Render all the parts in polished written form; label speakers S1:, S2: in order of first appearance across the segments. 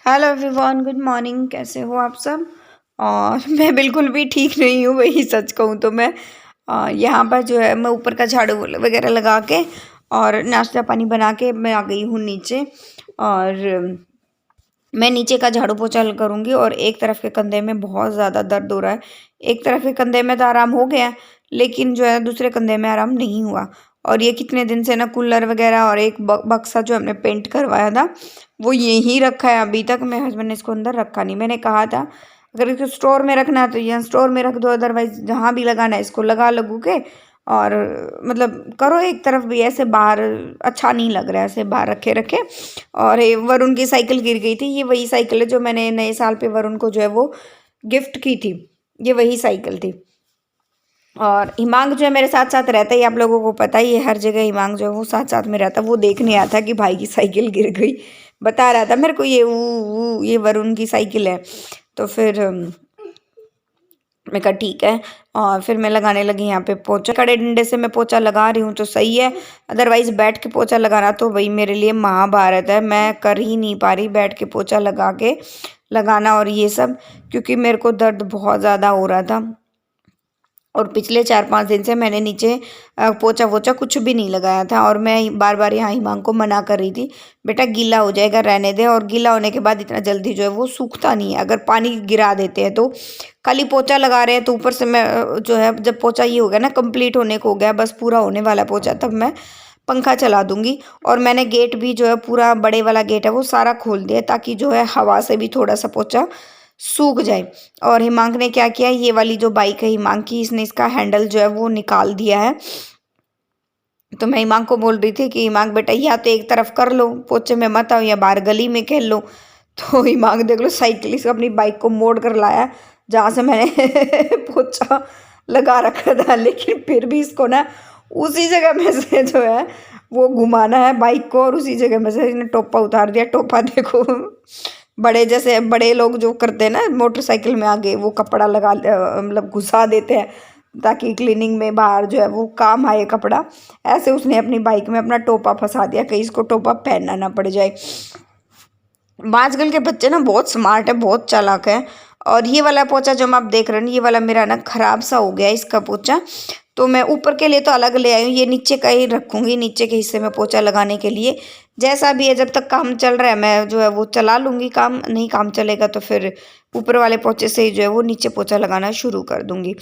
S1: Hello everyone, good morning. कैसे हो आप सब? और मैं बिल्कुल भी ठीक नहीं हूँ, वही सच कहूँ तो मैं यहाँ पर जो है मैं ऊपर का झाड़ू वगैरह लगा के और नाश्ता पानी बना के मैं आ गई हूँ नीचे। और मैं नीचे का झाड़ू पोछा करूँगी और एक तरफ के कंधे में बहुत ज़्यादा दर्द हो रहा है। एक तरफ के कंधे में तो आराम हो गया, लेकिन जो है दूसरे कंधे में आराम नहीं हुआ। और ये कितने दिन से ना कूलर वगैरह और एक बक्सा जो हमने पेंट करवाया था वो यहीं रखा है अभी तक। मेरे हस्बैंड ने इसको अंदर रखा नहीं। मैंने कहा था अगर इसको स्टोर में रखना है तो यहाँ स्टोर में रख दो, अदरवाइज जहाँ भी लगाना है इसको लगा लगू के और मतलब करो एक तरफ भी। ऐसे बाहर अच्छा नहीं लग रहा है ऐसे बाहर रखे रखे। और ये वरुण की साइकिल गिर गई थी। ये वही साइकिल है जो मैंने नए साल पे वरुण को जो है वो गिफ्ट की थी। ये वही साइकिल थी। और हिमांक जो है मेरे साथ साथ रहता ही, आप लोगों को पता ही है, हर जगह हिमांक जो है वो साथ साथ में रहता। वो देखने आता कि भाई की साइकिल गिर गई, बता रहा था मेरे को ये वरुण की साइकिल है। तो फिर मैं कहा ठीक है। और फिर मैं लगाने लगी यहाँ पे पोछा। कड़े डंडे से मैं पोछा लगा रही हूँ तो सही है, अदरवाइज बैठ के पोछा लगाना तो भाई मेरे लिए महाभारत है। मैं कर ही नहीं पा रही बैठ के पोछा लगा के लगाना और ये सब, क्योंकि मेरे को दर्द बहुत ज़्यादा हो रहा था। और पिछले 4-5 दिन से मैंने नीचे पोछा वोछा कुछ भी नहीं लगाया था। और मैं बार बार यहाँ हिमांग को मना कर रही थी, बेटा गीला हो जाएगा, रहने दे। और गीला होने के बाद इतना जल्दी जो है वो सूखता नहीं है। अगर पानी गिरा देते हैं तो खाली पोछा लगा रहे हैं तो ऊपर से मैं जो है जब पोछा ये हो गया ना कंप्लीट होने को हो गया, बस पूरा होने वाला पोछा, तब मैं पंखा चला दूंगी। और मैंने गेट भी जो है पूरा बड़े वाला गेट है वो सारा खोल दिया ताकि जो है हवा से भी थोड़ा सा पोछा सूख जाए। और हिमांक ने क्या किया, ये वाली जो बाइक है हिमांक की, इसने इसका हैंडल जो है वो निकाल दिया है। तो मैं हिमांक को बोल रही थी कि हिमांक बेटा या तो एक तरफ कर लो, पोछे में मत आओ, या बाहर गली में खेल लो। तो हिमांक देख लो साइकिलिस्ट अपनी बाइक को मोड़ कर लाया जहाँ से मैंने पोछा लगा रखा था, लेकिन फिर भी इसको ना उसी जगह में से जो है वो घुमाना है बाइक को। और उसी जगह में से इसने टोपा उतार दिया। टोपा देखो बड़े जैसे बड़े लोग जो करते हैं ना मोटरसाइकिल में आगे वो कपड़ा लगा मतलब घुसा देते हैं ताकि क्लीनिंग में बाहर जो है वो काम आए कपड़ा। ऐसे उसने अपनी बाइक में अपना टोपा फंसा दिया कहीं इसको टोपा पहनना ना पड़ जाए। आजकल के बच्चे ना बहुत स्मार्ट है, बहुत चालाक है। और ये वाला पोछा जो आप देख रहे हैं ये वाला मेरा ना खराब सा हो गया इसका पोछा। तो मैं ऊपर के लिए तो अलग ले आई हूँ, ये नीचे का ही रखूँगी, नीचे के हिस्से में पोछा लगाने के लिए। जैसा भी है जब तक काम चल रहा है मैं जो है वो चला लूँगी, काम नहीं काम चलेगा तो फिर ऊपर वाले पोछे से ही जो है वो नीचे पोछा लगाना शुरू कर दूँगी।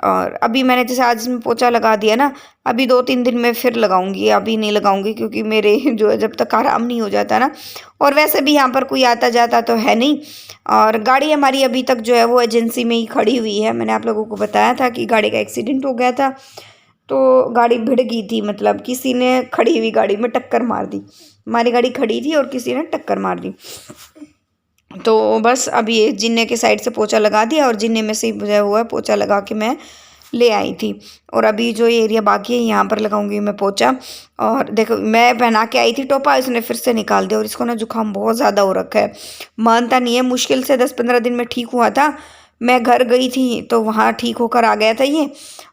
S1: और अभी मैंने जैसे आज इसमें पोछा लगा दिया ना, अभी 2-3 दिन में फिर लगाऊंगी, अभी नहीं लगाऊंगी क्योंकि मेरे जो है जब तक आराम नहीं हो जाता ना। और वैसे भी यहाँ पर कोई आता जाता तो है नहीं। और गाड़ी हमारी अभी तक जो है वो एजेंसी में ही खड़ी हुई है। मैंने आप लोगों को बताया था कि गाड़ी का एक्सीडेंट हो गया था, तो गाड़ी भिड़ गई थी, मतलब किसी ने खड़ी हुई गाड़ी में टक्कर मार दी। हमारी गाड़ी खड़ी थी और किसी ने टक्कर मार दी। तो बस अभी ये जिन्ने के साइड से पोछा लगा दिया और जिन्ने में से ही जो हुआ पोछा लगा के मैं ले आई थी। और अभी जो ये एरिया बाकी है यहाँ पर लगाऊंगी मैं पोछा। और देखो मैं पहना के आई थी टोपा, इसने फिर से निकाल दिया। और इसको ना जुकाम बहुत ज़्यादा हो रखा है, मानता नहीं है। मुश्किल से 10-15 दिन में ठीक हुआ था। मैं घर गई थी तो वहाँ ठीक होकर आ गया था ये।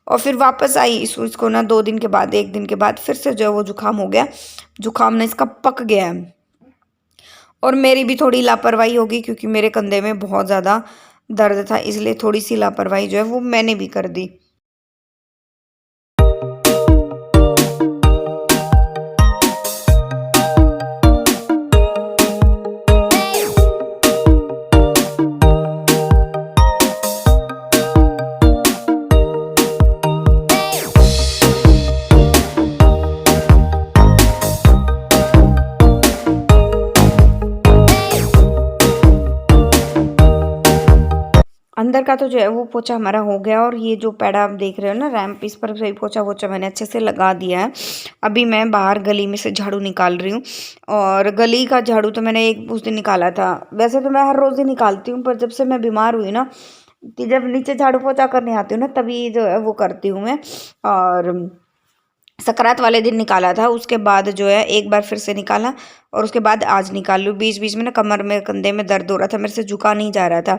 S1: और फिर वापस आई इसको ना 2 दिन के बाद, 1 दिन के बाद फिर से जो है वो जुकाम हो गया। जुकाम ने इसका पक गया है। और मेरी भी थोड़ी लापरवाही होगी क्योंकि मेरे कंधे में बहुत ज़्यादा दर्द था, इसलिए थोड़ी सी लापरवाही जो है वो मैंने भी कर दी। अंदर का तो जो है वो पोछा हमारा हो गया। और ये जो पैड़ा आप देख रहे हो ना रैंप, इस पर सही पोछा वोछा मैंने अच्छे से लगा दिया है। अभी मैं बाहर गली में से झाड़ू निकाल रही हूँ। और गली का झाड़ू तो मैंने एक उस दिन निकाला था, वैसे तो मैं हर रोज़ ही निकालती हूँ, पर जब से मैं बीमार हुई ना कि जब नीचे झाड़ू पोछा करने आती हूँ ना तभी जो है वो करती हूँ मैं। और सकरात वाले दिन निकाला था, उसके बाद जो है एक बार फिर से निकाला और उसके बाद आज निकाल लूँ। बीच बीच में ना कमर में कंधे में दर्द हो रहा था, मेरे से झुका नहीं जा रहा था।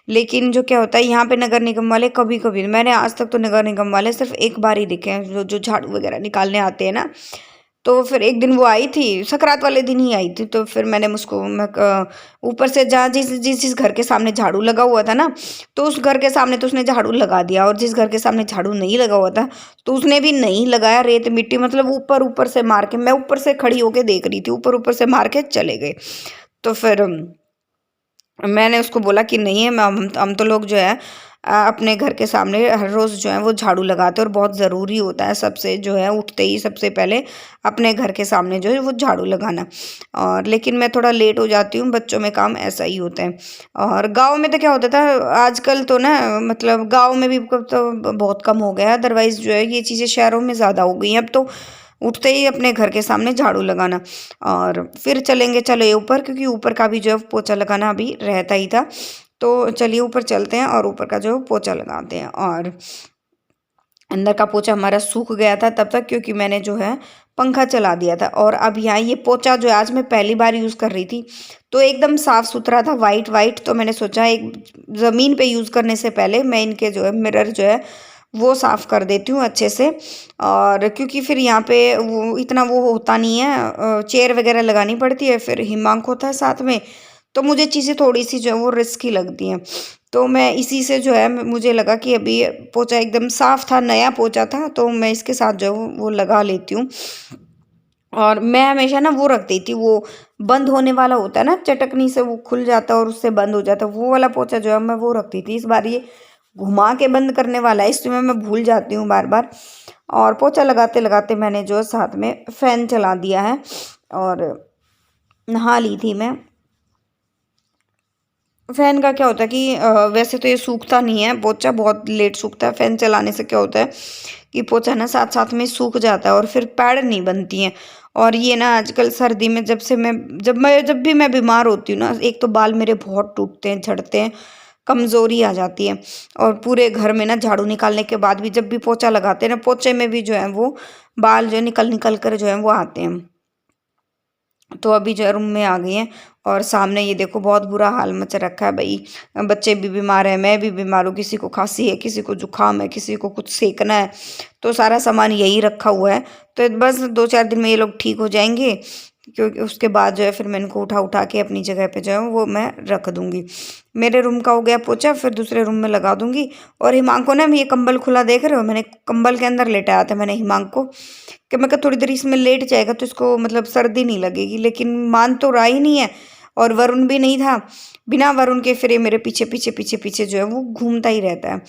S1: लेकिन जो क्या होता है यहाँ पे नगर निगम वाले कभी कभी, मैंने आज तक तो नगर निगम वाले सिर्फ एक बार ही दिखे हैं जो जो झाड़ू वगैरह निकालने आते हैं ना, तो फिर एक दिन वो आई थी, संक्रांत वाले दिन ही आई थी, तो फिर मैंने उसको ऊपर से जहाँ जिस घर के सामने झाड़ू लगा हुआ था ना, तो उस घर के सामने तो उसने झाड़ू लगा दिया, और जिस घर के सामने झाड़ू नहीं लगा हुआ था तो उसने भी नहीं लगाया। रेत मिट्टी मतलब ऊपर ऊपर से मार के, मैं ऊपर से खड़ी होके देख रही थी, ऊपर ऊपर से मार के चले गए। तो फिर मैंने उसको बोला कि नहीं है, हम तो लोग जो है अपने घर के सामने हर रोज़ जो है वो झाड़ू लगाते हैं, और बहुत ज़रूरी होता है सबसे जो है उठते ही सबसे पहले अपने घर के सामने जो है वो झाड़ू लगाना। और लेकिन मैं थोड़ा लेट हो जाती हूँ, बच्चों में काम ऐसा ही होता है। और गांव में तो क्या होता था, आजकल तो ना मतलब गांव में भी तो बहुत कम हो गया है, अदरवाइज़ जो है ये चीज़ें शहरों में ज़्यादा हो गई हैं अब तो। उठते ही अपने घर के सामने झाड़ू लगाना, और फिर चलेंगे चले ऊपर, क्योंकि ऊपर का भी जो है पोछा लगाना अभी रहता ही था। तो चलिए ऊपर चलते हैं और ऊपर का जो है पोछा लगाते हैं। और अंदर का पोछा हमारा सूख गया था तब तक, क्योंकि मैंने जो है पंखा चला दिया था। और अब यहाँ ये पोछा जो है आज मैं पहली बार यूज़ कर रही थी, तो एकदम साफ़ सुथरा था, वाइट वाइट। तो मैंने सोचा एक ज़मीन पे यूज़ करने से पहले मैं इनके जो है मिरर जो है वो साफ़ कर देती हूँ अच्छे से। और क्योंकि फिर यहाँ पे वो इतना वो होता नहीं है, चेयर वगैरह लगानी पड़ती है, फिर हिमांक होता है साथ में, तो मुझे चीज़ें थोड़ी सी जो है वो रिस्की लगती हैं। तो मैं इसी से जो है मुझे लगा कि अभी पोछा एकदम साफ़ था, नया पोछा था, तो मैं इसके साथ जो है वो लगा लेती हूँ। और मैं हमेशा ना वो रख देती, वो बंद होने वाला होता है ना, चटकनी से वो खुल जाता है और उससे बंद हो जाता है, वो वाला पोछा जो है मैं वो रखती थी। इस बार ये घुमा के बंद करने वाला है, इसमें मैं भूल जाती हूँ बार बार। और पोछा लगाते लगाते मैंने जो है साथ में फ़ैन चला दिया है, और नहा ली थी मैं। फ़ैन का क्या होता है कि वैसे तो ये सूखता नहीं है पोछा, बहुत लेट सूखता है। फ़ैन चलाने से क्या होता है कि पोछा ना साथ साथ में सूख जाता है, और फिर पैड़ नहीं बनती हैं। और ये ना आजकल सर्दी में जब भी मैं बीमार होती हूँ ना, एक तो बाल मेरे बहुत टूटते हैं, झड़ते हैं, कमज़ोरी आ जाती है। और पूरे घर में ना झाड़ू निकालने के बाद भी जब भी पोछा लगाते हैं ना, पोछे में भी जो है वो बाल जो है निकल निकल कर जो है वो आते हैं। तो अभी जो है रूम में आ गई हैं, और सामने ये देखो बहुत बुरा हाल मच रखा है भाई। बच्चे भी बीमार हैं, मैं भी बीमार हूँ, किसी को खांसी है, किसी को जुकाम है, किसी को कुछ सेकना है, तो सारा सामान यही रखा हुआ है। तो बस 2-4 दिन में ये लोग ठीक हो जाएंगे, क्योंकि उसके बाद जो है फिर मैं इनको उठा उठा के अपनी जगह पे जो है वो मैं रख दूँगी। मेरे रूम का हो गया पोछा, फिर दूसरे रूम में लगा दूँगी। और हिमांक को ना, ये कंबल खुला देख रहे हो, मैंने कंबल के अंदर लेटाया था मैंने हिमांक को, कि मैं कहा थोड़ी देर इसमें लेट जाएगा तो इसको मतलब सर्दी नहीं लगेगी, लेकिन मान तो रहा ही नहीं है। और वरुण भी नहीं था, बिना वरुण के फिर ये मेरे पीछे पीछे पीछे पीछे जो है वो घूमता ही रहता है।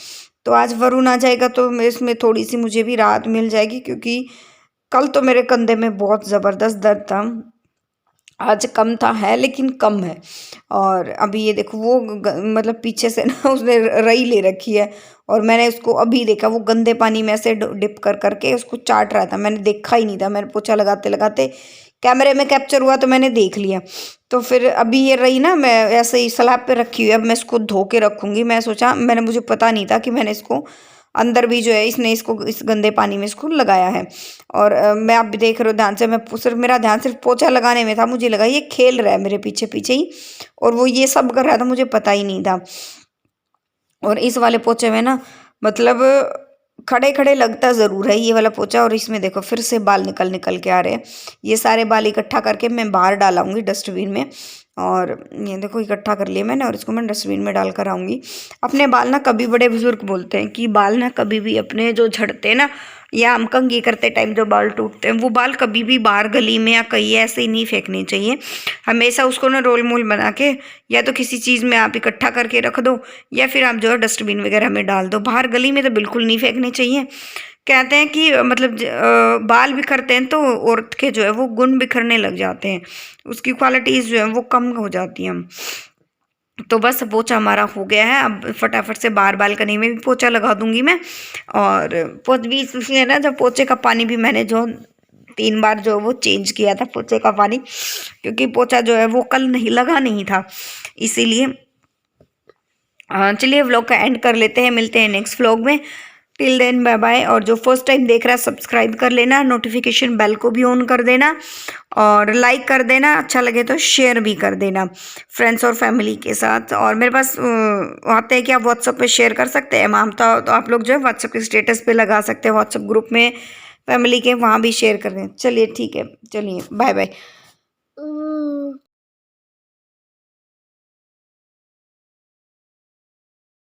S1: तो आज वरुण आ जाएगा तो इसमें थोड़ी सी मुझे भी राहत मिल जाएगी, क्योंकि कल तो मेरे कंधे में बहुत ज़बरदस्त दर्द था। आज कम था है, लेकिन कम है। और अभी ये देखो वो मतलब पीछे से ना उसने रई ले रखी है, और मैंने उसको अभी देखा, वो गंदे पानी में ऐसे डिप कर करके उसको चाट रहा था, मैंने देखा ही नहीं था, मैंने पोछा लगाते लगाते कैमरे में कैप्चर हुआ तो मैंने देख लिया। तो फिर अभी ये रही ना, मैं ऐसे ही स्लैब पे रखी हुई है, अब मैं इसको धो के रखूँगी। मैं सोचा, मुझे पता नहीं था कि मैंने इसको अंदर भी जो है इसने इसको इस गंदे पानी में इसको लगाया है। और मैं आप भी देख रहे हो ध्यान से, मैं सिर्फ मेरा ध्यान सिर्फ पोछा लगाने में था, मुझे लगा ये खेल रहा है मेरे पीछे पीछे ही, और वो ये सब कर रहा था, मुझे पता ही नहीं था। और इस वाले पोछे में ना मतलब खड़े खड़े लगता ज़रूर है ये वाला पोछा, और इसमें देखो फिर से बाल निकल निकल के आ रहे हैं। ये सारे बाल इकट्ठा करके मैं बाहर डालाऊंगी डस्टबिन में। और ये देखो इकट्ठा कर लिया मैंने, और इसको मैं डस्टबिन में डाल कर आऊँगी। अपने बाल ना, कभी बड़े बुजुर्ग बोलते हैं कि बाल ना कभी भी अपने जो झड़ते हैं ना, या हम कंघी करते टाइम जो बाल टूटते हैं, वो बाल कभी भी बाहर गली में या कहीं ऐसे ही नहीं फेंकने चाहिए। हमेशा उसको ना रोल मोल बना के, या तो किसी चीज़ में आप इकट्ठा करके रख दो, या फिर आप जो है डस्टबिन वगैरह में डाल दो। बाहर गली में तो बिल्कुल नहीं फेंकने चाहिए। कहते हैं कि मतलब बाल बिखरते हैं तो औरत के जो है वो गुण बिखरने लग जाते हैं, उसकी क्वालिटीज़ जो है वो कम हो जाती हैं। तो बस पोछा हमारा हो गया है, अब फटाफट से बाहर बालकनी में भी पोछा लगा दूंगी मैं। और बीच उसमें ना, जब पोछे का पानी भी मैंने जो 3 बार जो वो चेंज किया था पोछे का पानी, क्योंकि पोछा जो है वो कल नहीं लगा नहीं था, इसीलिए। चलिए व्लॉग का एंड कर लेते हैं, मिलते हैं नेक्स्ट व्लॉग में। Till then bye bye. और जो फर्स्ट टाइम देख रहा है सब्सक्राइब कर लेना, नोटिफिकेशन बेल को भी ऑन कर देना, और लाइक कर देना, अच्छा लगे तो शेयर भी कर देना फ्रेंड्स और फैमिली के साथ। और मेरे पास आते हैं कि आप व्हाट्सएप पे शेयर कर सकते हैं, मैम तो आप लोग जो है व्हाट्सएप के स्टेटस पे लगा सकते हैं, व्हाट्सएप ग्रुप में फैमिली के वहाँ भी शेयर कर दें। चलिए ठीक है, चलिए बाय बाय।